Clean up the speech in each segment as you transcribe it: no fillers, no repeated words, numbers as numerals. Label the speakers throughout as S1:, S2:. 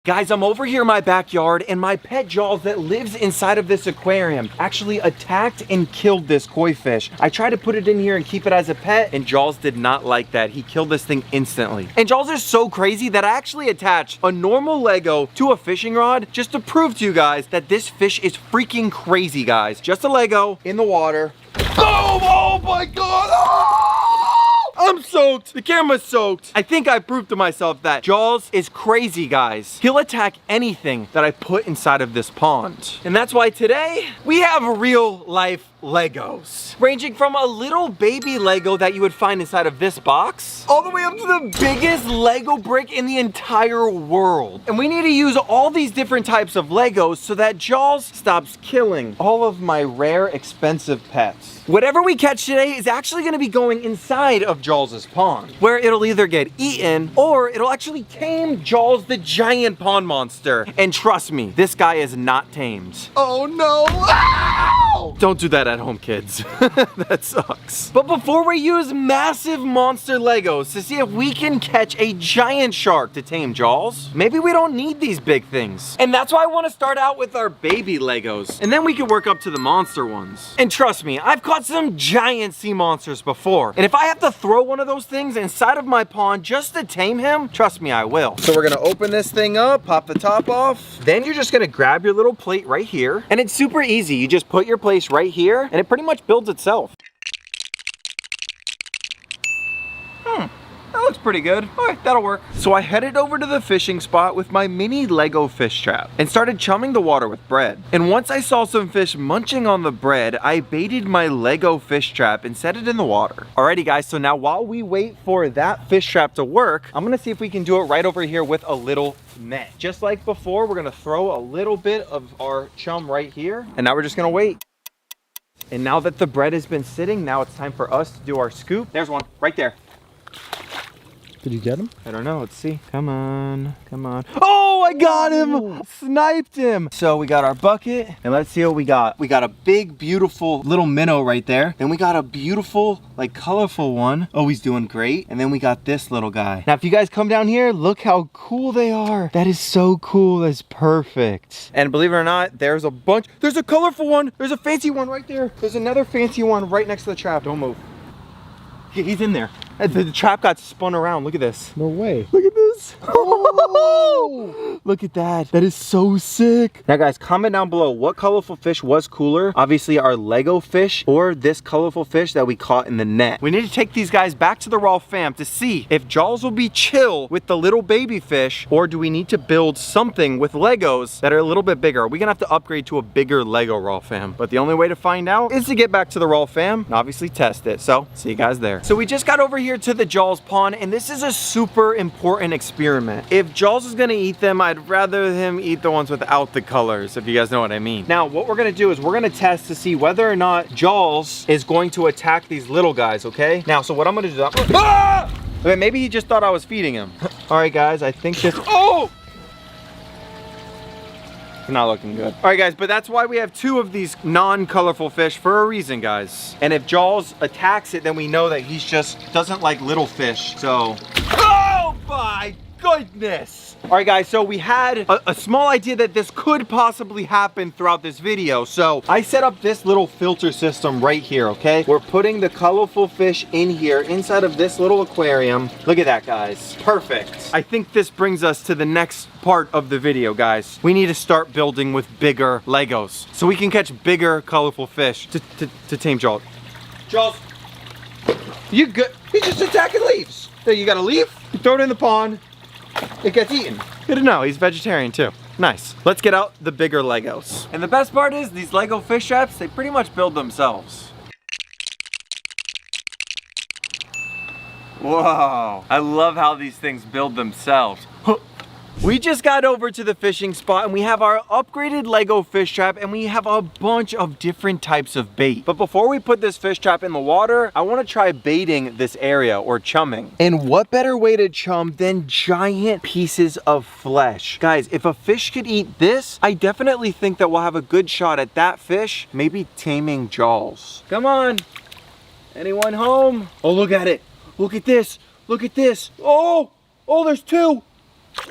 S1: Guys, I'm over here in my backyard and my pet Jaws that lives inside of this aquarium actually attacked and killed this koi fish. I tried to put it in here and keep it as a pet and Jaws did not like that. He killed this thing instantly. And Jaws is so crazy that I actually attached a normal Lego to a fishing rod just to prove to you guys that this fish is freaking crazy, guys. Just a Lego in the water. Boom! Oh my God! Oh! I'm soaked. The camera's soaked. I think I proved to myself that Jaws is crazy, guys. He'll attack anything that I put inside of this pond. And that's why today we have real life Legos, ranging from a little baby Lego that you would find inside of this box all the way up to the biggest Lego brick in the entire world. And we need to use all these different types of Legos so that Jaws stops killing all of my rare, expensive pets. Whatever we catch today is actually going to be going inside of Jaws' pond, where it'll either get eaten or it'll actually tame Jaws, the giant pond monster. And trust me, this guy is not tamed. Oh no! Ow! Don't do that at home, kids. That sucks. But before we use massive monster Legos to see if we can catch a giant shark to tame Jaws, maybe we don't need these big things. And that's why I want to start out with our baby Legos, and then we can work up to the monster ones. And trust me, I've caught some giant sea monsters before, and if I have to throw one of those things inside of my pond just to tame him, trust me, I will. So we're gonna open this thing up, pop the top off, then you're just gonna grab your little plate right here, and it's super easy. You just put your place right here, and it pretty much builds itself. That looks pretty good. All right, that'll work. So I headed over to the fishing spot with my mini Lego fish trap and started chumming the water with bread. And once I saw some fish munching on the bread, I baited my Lego fish trap and set it in the water. Alrighty guys, so now while we wait for that fish trap to work, I'm gonna see if we can do it right over here with a little net. Just like before, we're gonna throw a little bit of our chum right here, and now we're just gonna wait. And now that the bread has been sitting, now it's time for us to do our scoop. There's one right there.
S2: Did you get him?
S1: I don't know, let's see. Come on, come on. Oh, I got him! Sniped him! So we got our bucket, and let's see what we got. We got a big, beautiful little minnow right there. Then we got a beautiful, like, colorful one. Oh, he's doing great. And then we got this little guy. Now, if you guys come down here, look how cool they are. That is so cool, that's perfect. And believe it or not, there's a bunch. There's a colorful one. There's a fancy one right there. There's another fancy one right next to the trap. Don't move. He's in there. The trap got spun around. Look at this.
S2: No way.
S1: Look at this.
S2: Oh!
S1: Look at that. That is so sick. Now guys, comment down below what colorful fish was cooler. Obviously our Lego fish or this colorful fish that we caught in the net. We need to take these guys back to the RAWWF fam to see if Jaws will be chill with the little baby fish, or do we need to build something with Legos that are a little bit bigger. We're gonna have to upgrade to a bigger Lego RAWWF fam. But the only way to find out is to get back to the RAWWF fam and obviously test it. So see you guys there. So we just got over here to the Jaws pond, and this is a super important experiment. If Jaws is gonna eat them, I'd rather him eat the ones without the colors, if you guys know what I mean. Now, what we're gonna do is we're gonna test to see whether or not Jaws is going to attack these little guys, okay? Now, so what I'm gonna do, ah! Okay, maybe he just thought I was feeding him. All right, guys, I think this, oh! Not looking good. All right guys, but that's why we have two of these non-colorful fish for a reason, guys. And if Jaws attacks it, then we know that he's just doesn't like little fish. So, oh my goodness. All right guys, so we had a small idea that this could possibly happen throughout this video. So I set up this little filter system right here, okay? We're putting the colorful fish in here inside of this little aquarium. Look at that, guys. Perfect. I think this brings us to the next part of the video, guys. We need to start building with bigger Legos so we can catch bigger colorful fish to tame Jaws. Jaws, you good? He's just attacking leaves. There, you got a leaf, you throw it in the pond, it gets eaten. Good to know, he's vegetarian too. Nice. Let's get out the bigger Legos. And the best part is these Lego fish traps, they pretty much build themselves. Whoa, I love how these things build themselves. We just got over to the fishing spot and we have our upgraded Lego fish trap and we have a bunch of different types of bait. But before we put this fish trap in the water, I want to try baiting this area or chumming. And what better way to chum than giant pieces of flesh? Guys, if a fish could eat this, I definitely think that we'll have a good shot at that fish, maybe taming Jaws. Come on, anyone home? Oh, look at it. Look at this. Look at this. Oh, there's two.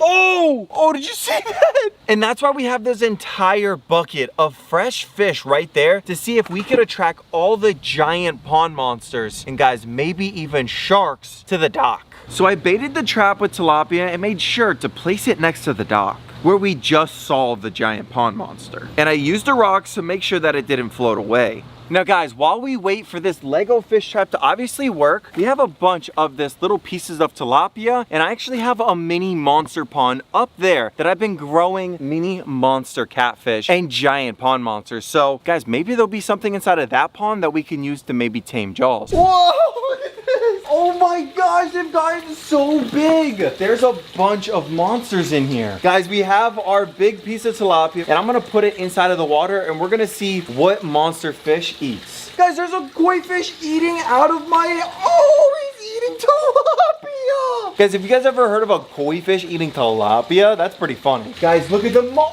S1: Oh, did you see that? And that's why we have this entire bucket of fresh fish right there to see if we could attract all the giant pond monsters and guys, maybe even sharks to the dock. So I baited the trap with tilapia and made sure to place it next to the dock where we just saw the giant pond monster. And I used the rocks to make sure that it didn't float away. Now guys, while we wait for this Lego fish trap to obviously work, we have a bunch of this little pieces of tilapia, and I actually have a mini monster pond up there that I've been growing mini monster catfish and giant pond monsters. So guys, maybe there'll be something inside of that pond that we can use to maybe tame Jaws. Whoa, look at this. Oh my gosh, this guy is so big. There's a bunch of monsters in here. Guys, we have our big piece of tilapia, and I'm gonna put it inside of the water, and we're gonna see what monster fish eats. Guys, there's a koi fish eating out of my, he's eating tilapia. Guys, have you guys ever heard of a koi fish eating tilapia? That's pretty funny. Guys, look at the,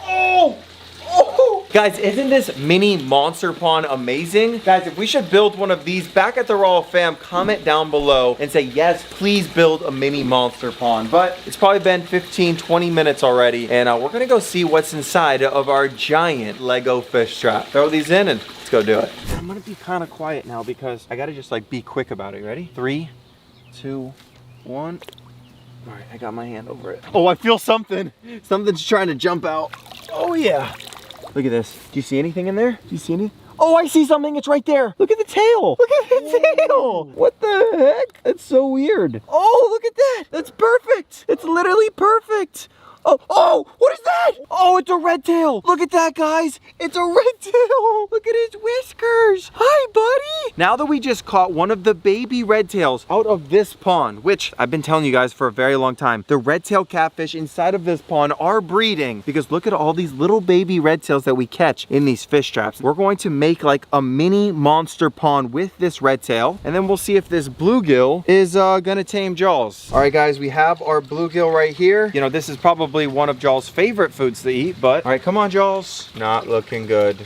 S1: Guys, isn't this mini monster pond amazing? Guys, if we should build one of these back at the Raw fam, comment down below and say, yes, please build a mini monster pond. But it's probably been 15, 20 minutes already, and we're gonna go see what's inside of our giant Lego fish trap. Throw these in and let's go do it. I'm gonna be kind of quiet now because I gotta just like be quick about it. Ready? 3, 2, 1. All right, I got my hand over it. Oh, I feel something. Something's trying to jump out. Oh yeah. Look at this. Do you see anything in there? Do you see anything? Oh, I see something. It's right there. Look at the tail. Look at the tail. What the heck? That's so weird. Oh, look at that. That's perfect. It's literally perfect. Oh, what is that? Oh, it's a red tail. Look at that, guys. It's a red tail. Look at his whiskers. Hi, buddy. Now that we just caught one of the baby red tails out of this pond, which I've been telling you guys for a very long time, the red tail catfish inside of this pond are breeding because look at all these little baby red tails that we catch in these fish traps. We're going to make like a mini monster pond with this red tail, and then we'll see if this bluegill is gonna tame Jaws. All right, guys, we have our bluegill right here. You know, this is probably one of Jaws' favorite foods to eat, but all right, come on, Jaws. Not looking good.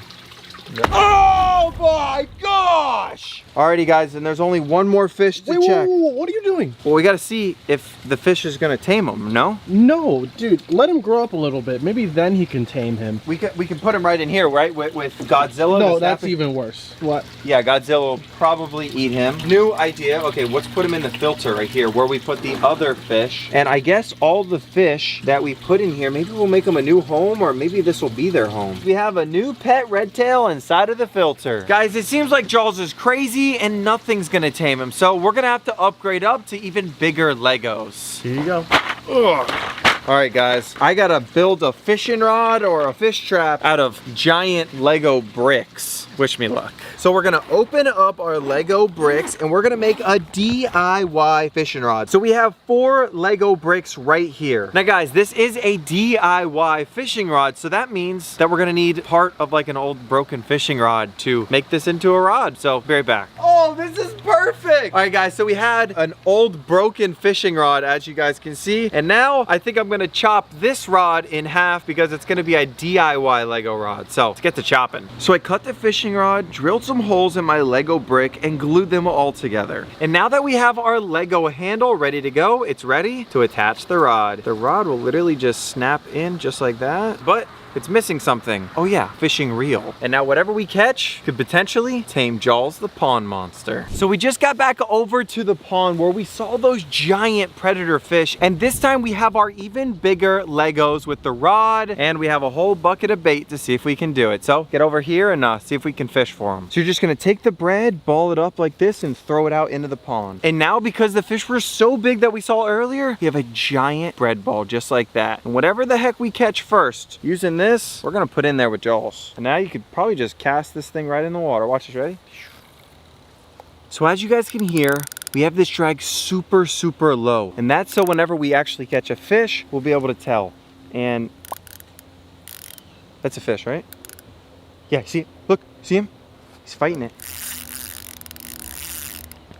S1: No. Oh my gosh! Alrighty, guys, and there's only one more fish to check.
S2: Whoa, what are you doing?
S1: Well, we gotta see if the fish is gonna tame him, no?
S2: No, dude, let him grow up a little bit. Maybe then he can tame him.
S1: We can put him right in here, right? With Godzilla?
S2: No, that's even worse. What?
S1: Yeah, Godzilla will probably eat him. New idea. Okay, let's put him in the filter right here where we put the other fish. And I guess all the fish that we put in here, maybe we'll make them a new home, or maybe this will be their home. We have a new pet red tail inside of the filter. Guys, it seems like Jaws is crazy and nothing's gonna tame him. So we're gonna have to upgrade up to even bigger Legos.
S2: Here you go.
S1: Ugh. All right, guys, I gotta build a fishing rod or a fish trap out of giant Lego bricks. Wish me luck. So we're gonna open up our Lego bricks and we're gonna make a DIY fishing rod. So we have 4 Lego bricks right here. Now guys, this is a DIY fishing rod, so that means that we're gonna need part of like an old broken fishing rod to make this into a rod. So be right back. Oh, this is perfect. All right, guys, so we had an old broken fishing rod, as you guys can see, and now I think I'm gonna chop this rod in half because it's gonna be a DIY Lego rod. So let's get to chopping. So I cut the fishing rod, drilled some holes in my Lego brick, and glued them all together. And now that we have our Lego handle ready to go, it's ready to attach the rod. The rod will literally just snap in just like that, but it's missing something. Oh yeah, fishing reel. And now whatever we catch could potentially tame Jaws the pond monster. So we just got back over to the pond where we saw those giant predator fish. And this time we have our even bigger Legos with the rod, and we have a whole bucket of bait to see if we can do it. So get over here and see if we can fish for them. So you're just gonna take the bread, ball it up like this, and throw it out into the pond. And now because the fish were so big that we saw earlier, we have a giant bread ball just like that. And whatever the heck we catch first, using this, we're gonna put in there with Jaws. And now you could probably just cast this thing right in the water. Watch this, ready? So as you guys can hear, we have this drag super, super low. And that's so whenever we actually catch a fish, we'll be able to tell. And that's a fish, right? Yeah, see, look, see him? He's fighting it.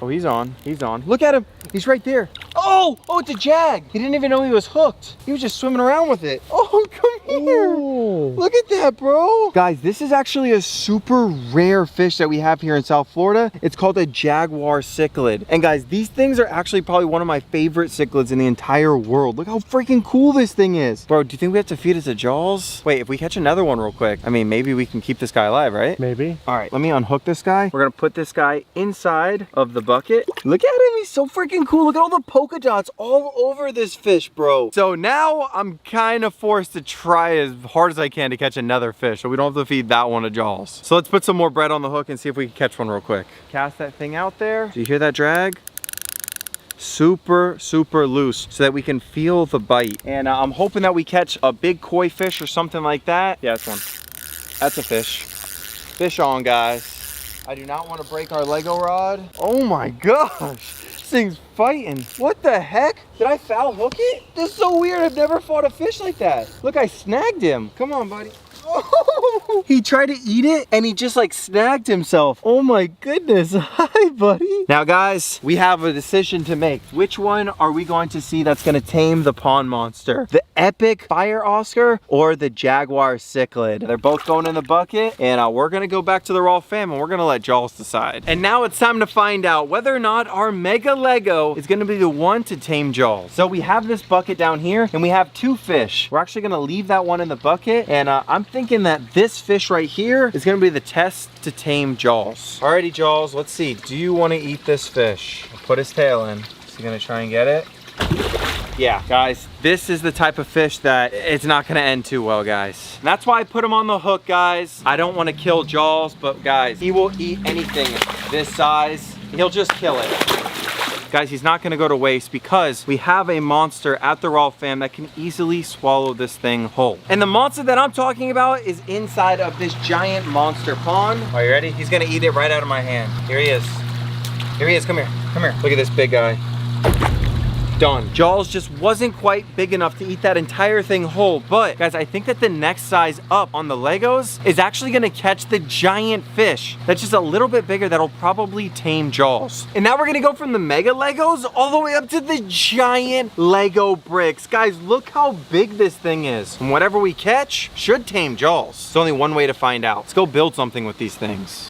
S1: Oh, he's on, he's on. Look at him, he's right there. Oh, it's a jag. He didn't even know he was hooked. He was just swimming around with it. Oh, come here.
S2: Oh.
S1: Look at that, bro. Guys, this is actually a super rare fish that we have here in South Florida. It's called a jaguar cichlid. And guys, these things are actually probably one of my favorite cichlids in the entire world. Look how freaking cool this thing is. Bro, do you think we have to feed it to Jaws? Wait, if we catch another one real quick, I mean, maybe we can keep this guy alive, right?
S2: Maybe.
S1: All right, let me unhook this guy. We're gonna put this guy inside of the bucket. Look at him, he's so freaking cool. Look at all the polka dots all over this fish, bro. So now I'm kind of forced to try as hard as I can to catch another fish so we don't have to feed that one to Jaws. So let's put some more bread on the hook and see if we can catch one real quick. Cast that thing out there. Do you hear that drag? Super loose so that we can feel the bite. And I'm hoping that we catch a big koi fish or something like that. Yeah, that's one. That's a fish. Fish on, guys. I do not want to break our Lego rod. Oh my gosh, this thing's fighting. What the heck? Did I foul hook it? This is so weird. I've never fought a fish like that. Look, I snagged him. Come on, buddy. Oh, he tried to eat it and he just like snagged himself. Oh my goodness. Hi, buddy. Now, guys, we have a decision to make. Which one are we going to see that's going to tame the pond monster? The epic fire Oscar or the jaguar cichlid? They're both going in the bucket, and we're going to go back to the raw fam and we're going to let Jaws decide. And now it's time to find out whether or not our mega Lego is going to be the one to tame Jaws. So we have this bucket down here and we have two fish. We're actually going to leave that one in the bucket, and I'm thinking that this fish right here is gonna be the test to tame Jaws. Alrighty, Jaws, let's see. Do you wanna eat this fish? I'll put his tail in. Is he gonna try and get it? Yeah, guys, this is the type of fish that it's not gonna end too well, guys. And that's why I put him on the hook, guys. I don't wanna kill Jaws, but guys, he will eat anything this size. He'll just kill it. Guys, he's not gonna go to waste because we have a monster at the raw fam that can easily swallow this thing whole. And the monster that I'm talking about is inside of this giant monster pond. Are you ready? He's gonna eat it right out of my hand. Here he is. Here he is, come here, come here. Look at this big guy. Done. Jaws just wasn't quite big enough to eat that entire thing whole, but guys, I think that the next size up on the Legos is actually gonna catch the giant fish that's just a little bit bigger that'll probably tame Jaws. And now we're gonna go from the mega Legos all the way up to the giant Lego bricks. Guys, look how big this thing is. And whatever we catch should tame Jaws. There's only one way to find out. Let's go build something with these things.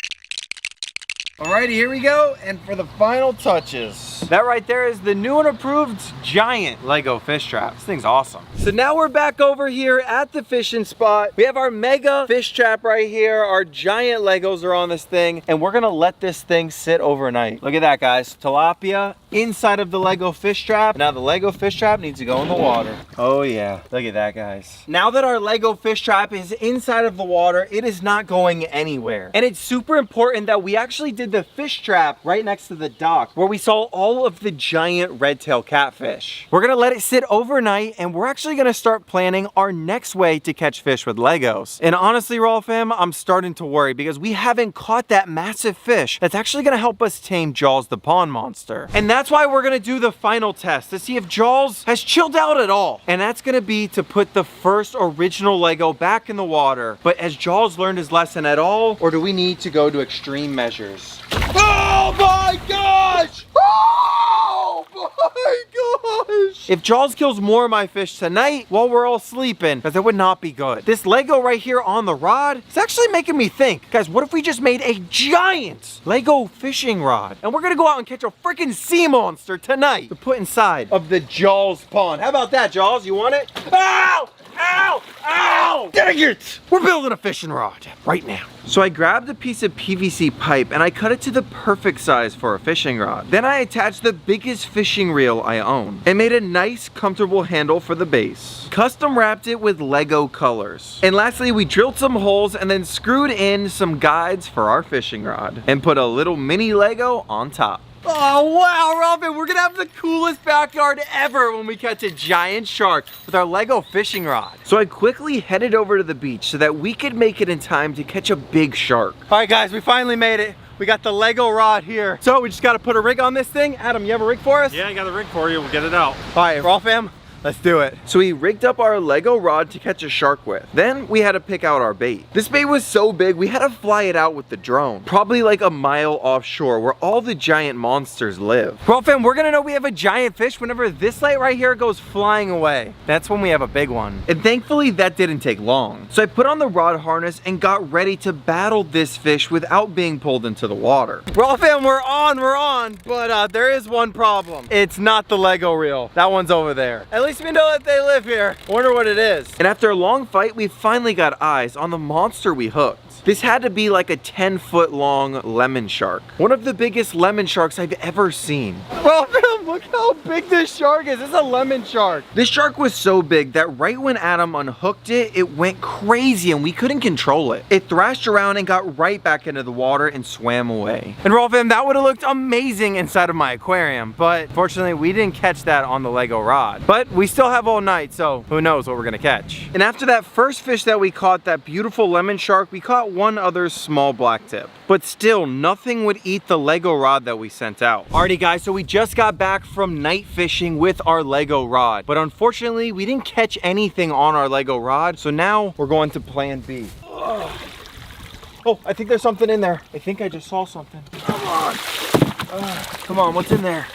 S1: Alrighty, here we go, and for the final touches. That right there is the new and approved giant Lego fish trap. This thing's awesome. So now we're back over here at the fishing spot. We have our mega fish trap right here. Our giant Legos are on this thing, and we're gonna let this thing sit overnight. Look at that, guys. Tilapia inside of the Lego fish trap. Now the Lego fish trap needs to go in the water. Oh yeah, look at that, guys. Now that our Lego fish trap is inside of the water, it is not going anywhere. And it's super important that we actually did the fish trap right next to the dock where we saw all of the giant red-tailed catfish. We're gonna let it sit overnight, and we're actually gonna start planning our next way to catch fish with Legos. And honestly, Raw fam, I'm starting to worry because we haven't caught that massive fish that's actually gonna help us tame Jaws the pond monster. And that's why we're gonna do the final test to see if Jaws has chilled out at all. And that's gonna be to put the first original Lego back in the water. But has Jaws learned his lesson at all, or do we need to go to extreme measures? Oh my gosh! Oh my gosh! If Jaws kills more of my fish tonight while we're all sleeping, because that would not be good. This Lego right here on the rod, it's actually making me think. Guys, what if we just made a giant Lego fishing rod? And we're gonna go out and catch a freaking sea monster tonight to put inside of the Jaws pond. How about that, Jaws? You want it? Ow! Ow! Ow! Dang it! We're building a fishing rod right now. So I grabbed a piece of PVC pipe and I cut it to the perfect size for a fishing rod. Then I attached the biggest fishing reel I own and made a nice, comfortable handle for the base. Custom wrapped it with Lego colors. And lastly, we drilled some holes and then screwed in some guides for our fishing rod and put a little mini Lego on top. Oh wow, Robin, we're gonna have the coolest backyard ever when we catch a giant shark with our Lego fishing rod. So I quickly headed over to the beach so that we could make it in time to catch a big shark. All right guys, we finally made it. We got the Lego rod here. So we just gotta put a rig on this thing. Adam, you have a rig for us?
S2: Yeah, I got a rig for you. We'll get it out.
S1: All right, Raw fam, Let's do it. So we rigged up our Lego rod to catch a shark with. Then we had to pick out our bait. This bait was so big, we had to fly it out with the drone. Probably like a mile offshore where all the giant monsters live. Well, fam, we're gonna know we have a giant fish whenever this light right here goes flying away. That's when we have a big one. And thankfully that didn't take long. So I put on the rod harness and got ready to battle this fish without being pulled into the water. Well, fam, we're on, but there is one problem. It's not the Lego reel. That one's over there. At least we know that they live here. I wonder what it is. And after a long fight, we finally got eyes on the monster we hooked. This had to be like a 10-foot long lemon shark. One of the biggest lemon sharks I've ever seen. Well, fam, look how big this shark is. It's a lemon shark. This shark was so big that right when Adam unhooked it, it went crazy and we couldn't control it. It thrashed around and got right back into the water and swam away. And well, fam, that would have looked amazing inside of my aquarium, but fortunately we didn't catch that on the Lego rod. But we still have all night, so who knows what we're gonna catch. And after that first fish that we caught, that beautiful lemon shark, we caught one other small black tip. But still, nothing would eat the Lego rod that we sent out. Alrighty guys, so we just got back from night fishing with our Lego rod. But unfortunately, we didn't catch anything on our Lego rod, so now we're going to plan B. Oh, I think there's something in there. I think I just saw something. Come on. Come on, what's in there?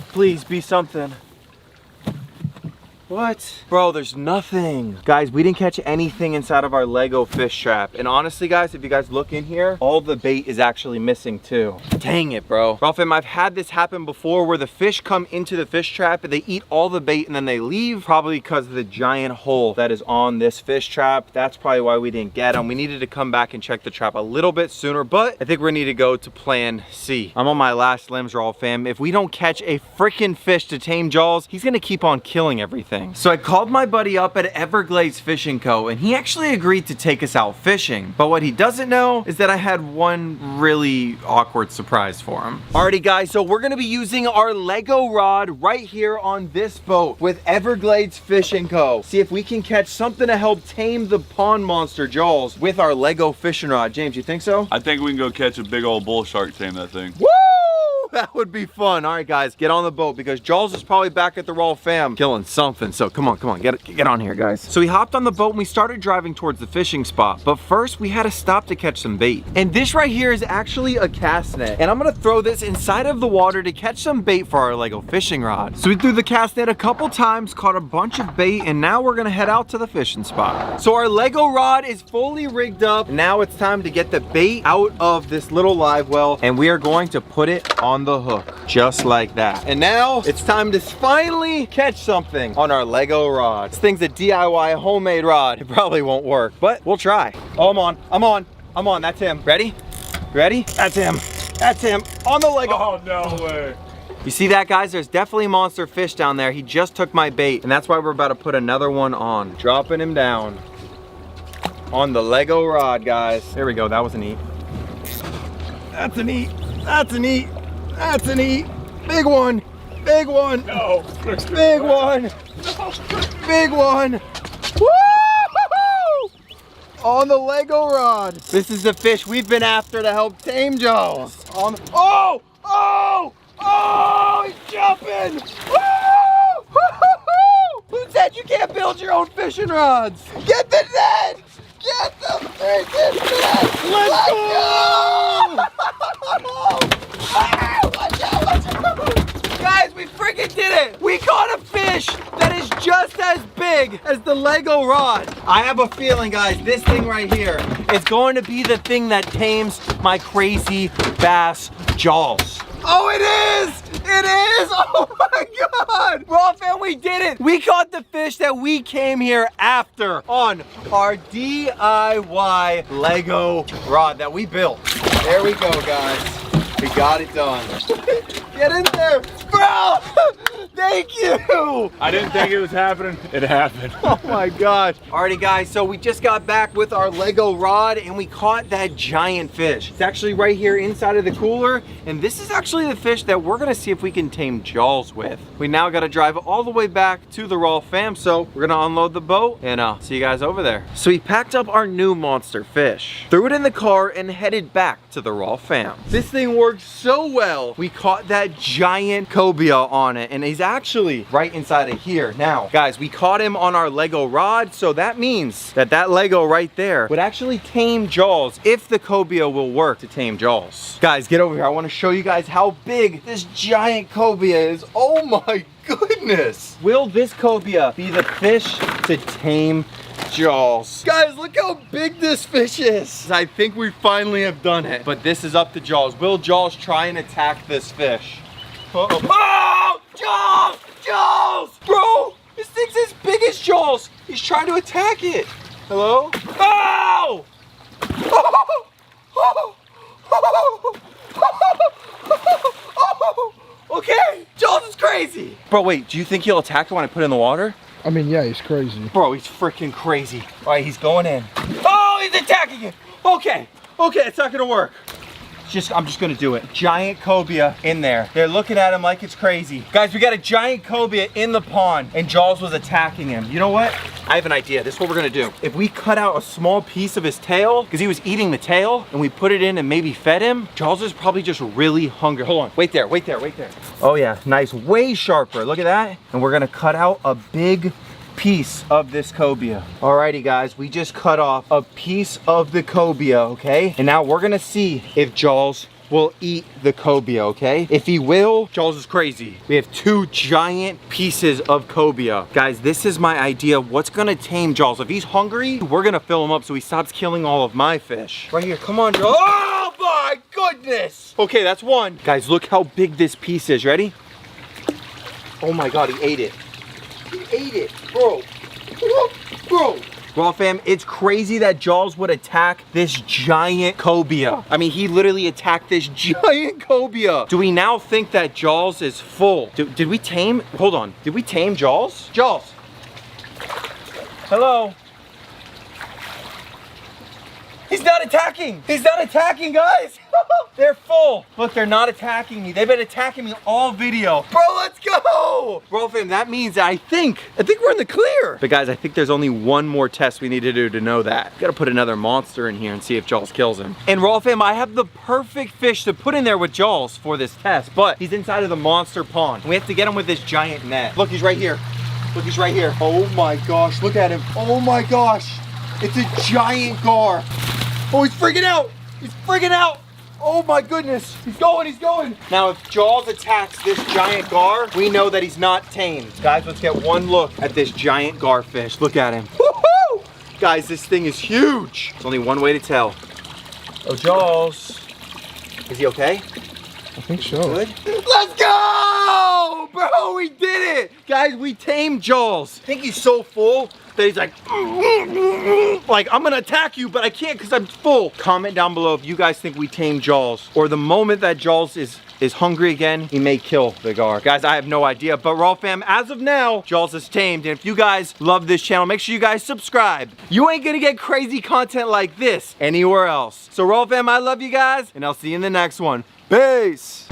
S1: Please be something. What? Bro, there's nothing. Guys, we didn't catch anything inside of our Lego fish trap. And honestly, guys, if you guys look in here, all the bait is actually missing too. Dang it, bro. Ralph, I've had this happen before where the fish come into the fish trap and they eat all the bait and then they leave, probably because of the giant hole that is on this fish trap. That's probably why we didn't get them. We needed to come back and check the trap a little bit sooner, but I think we need to go to plan C. I'm on my last limbs, Ralph, fam. If we don't catch a freaking fish to tame Jaws, he's gonna keep on killing everything. So I called my buddy up at Everglades Fishing Co. and he actually agreed to take us out fishing. But what he doesn't know is that I had one really awkward surprise for him. Alrighty guys, so we're gonna be using our Lego rod right here on this boat with Everglades Fishing Co. See if we can catch something to help tame the pond monster Jaws with our Lego fishing rod. James, you think so?
S3: I think we can go catch a big old bull shark, tame that thing.
S1: Woo! That would be fun. All right, guys, get on the boat because Jaws is probably back at the Raw fam killing something. So come on, get on here, guys. So we hopped on the boat and we started driving towards the fishing spot. But first, we had to stop to catch some bait. And this right here is actually a cast net. And I'm gonna throw this inside of the water to catch some bait for our Lego fishing rod. So we threw the cast net a couple times, caught a bunch of bait, and now we're gonna head out to the fishing spot. So our Lego rod is fully rigged up. Now it's time to get the bait out of this little live well, and we are going to put it on the hook, just like that. And now it's time to finally catch something on our Lego rod. This thing's a DIY homemade rod. It probably won't work, but we'll try. Oh, I'm on, that's him. Ready? Ready? That's him. That's him on the Lego.
S3: Oh, no way.
S1: You see that, guys? There's definitely monster fish down there. He just took my bait, and that's why we're about to put another one on. Dropping him down on the Lego rod, guys. There we go, that was an eat. That's an eat, that's an eat. That's an eat. Big one. Big one.
S3: No.
S1: Big one. Big one. Woo! On the Lego rod. This is the fish we've been after to help tame Jaws. Oh! Oh! Oh! He's jumping! Woo! Who said you can't build your own fishing rods? Get the net! Get the freaking net! Let's go! Watch out! Guys, we freaking did it! We caught a fish that is just as big as the Lego rod. I have a feeling, guys, this thing right here is going to be the thing that tames my crazy bass Jaws. Oh, it is! It is! Oh my God! Raw fam, we did it! We caught the fish that we came here after on our DIY Lego rod that we built. There we go, guys. We got it done. Get in there, bro! Thank you!
S3: I didn't think it was happening. It happened.
S1: Oh my gosh. Alrighty guys, so we just got back with our Lego rod and we caught that giant fish. It's actually right here inside of the cooler, and this is actually the fish that we're gonna see if we can tame Jaws with. We now gotta drive all the way back to the Raw fam, so we're gonna unload the boat and see you guys over there. So we packed up our new monster fish, threw it in the car, and headed back to the Raw fam. This thing worked so well, we caught that giant cobia on it, and he's actually right inside of here. Now, guys, we caught him on our Lego rod, so that means that that Lego right there would actually tame Jaws if the cobia will work to tame Jaws. Guys, get over here. I want to show you guys how big this giant cobia is. Oh my goodness. Will this cobia be the fish to tame Jaws? Guys, look how big this fish is. I think we finally have done it, but this is up to Jaws. Will Jaws try and attack this fish? Uh-oh. Oh, Jaws! Jaws! Bro, this thing's as big as Jaws. He's trying to attack it. Hello? Oh! Oh! Oh! Oh! Okay, Jaws is crazy. Bro, wait, do you think he'll attack it when I put it in the water?
S2: I mean, yeah, he's crazy.
S1: Bro, he's freaking crazy. All right, he's going in. Oh, he's attacking it. Okay, it's not gonna work. I'm just gonna do it. Giant cobia in there. They're looking at him like it's crazy. Guys, we got a giant cobia in the pond and Jaws was attacking him. You know what? I have an idea. This is what we're gonna do. If we cut out a small piece of his tail, because he was eating the tail, and we put it in and maybe fed him, Jaws is probably just really hungry. Hold on, wait there. Oh yeah, nice, way sharper. Look at that. And we're gonna cut out a big piece of this cobia. Alrighty guys, we just cut off a piece of the cobia, okay? And now we're gonna see if Jaws will eat the cobia, okay? If he will, Jaws is crazy. We have 2 giant pieces of cobia. Guys, this is my idea of what's gonna tame Jaws. If he's hungry, we're gonna fill him up so he stops killing all of my fish. Right here, come on, Jaws. Oh my goodness! Okay, that's 1. Guys, look how big this piece is. Ready? Oh my God, he ate it. He ate it, bro. Bro. Raw fam, it's crazy that Jaws would attack this giant cobia. I mean, he literally attacked this giant cobia. Do we now think that Jaws is full? Did we tame, hold on. Did we tame Jaws? Jaws. Hello. He's not attacking. He's not attacking, guys. They're full. Look, they're not attacking me. They've been attacking me all video. Bro, let's go. Bro, fam, that means I think we're in the clear. But guys, I think there's only one more test we need to do to know that. Gotta put another monster in here and see if Jaws kills him. And Raw fam, I have the perfect fish to put in there with Jaws for this test, but he's inside of the monster pond. We have to get him with this giant net. Look, he's right here. Look, he's right here. Oh my gosh, look at him. Oh my gosh. It's a giant gar. Oh, he's freaking out. He's freaking out. Oh my goodness. He's going. Now, if Jaws attacks this giant gar, we know that he's not tamed. Guys, let's get one look at this giant garfish. Look at him. Woohoo! Guys, this thing is huge. There's only one way to tell. Oh, Jaws. Is he okay?
S2: I think so.
S1: Good. Let's go! Bro, we did it! Guys, we tamed Jaws. I think he's so full that he's like, I'm gonna attack you, but I can't because I'm full. Comment down below if you guys think we tamed Jaws, or the moment that Jaws is hungry again, he may kill the gar. Guys, I have no idea, but Raw fam, as of now, Jaws is tamed. And if you guys love this channel, make sure you guys subscribe. You ain't gonna get crazy content like this anywhere else. So Raw fam, I love you guys, and I'll see you in the next one. Peace.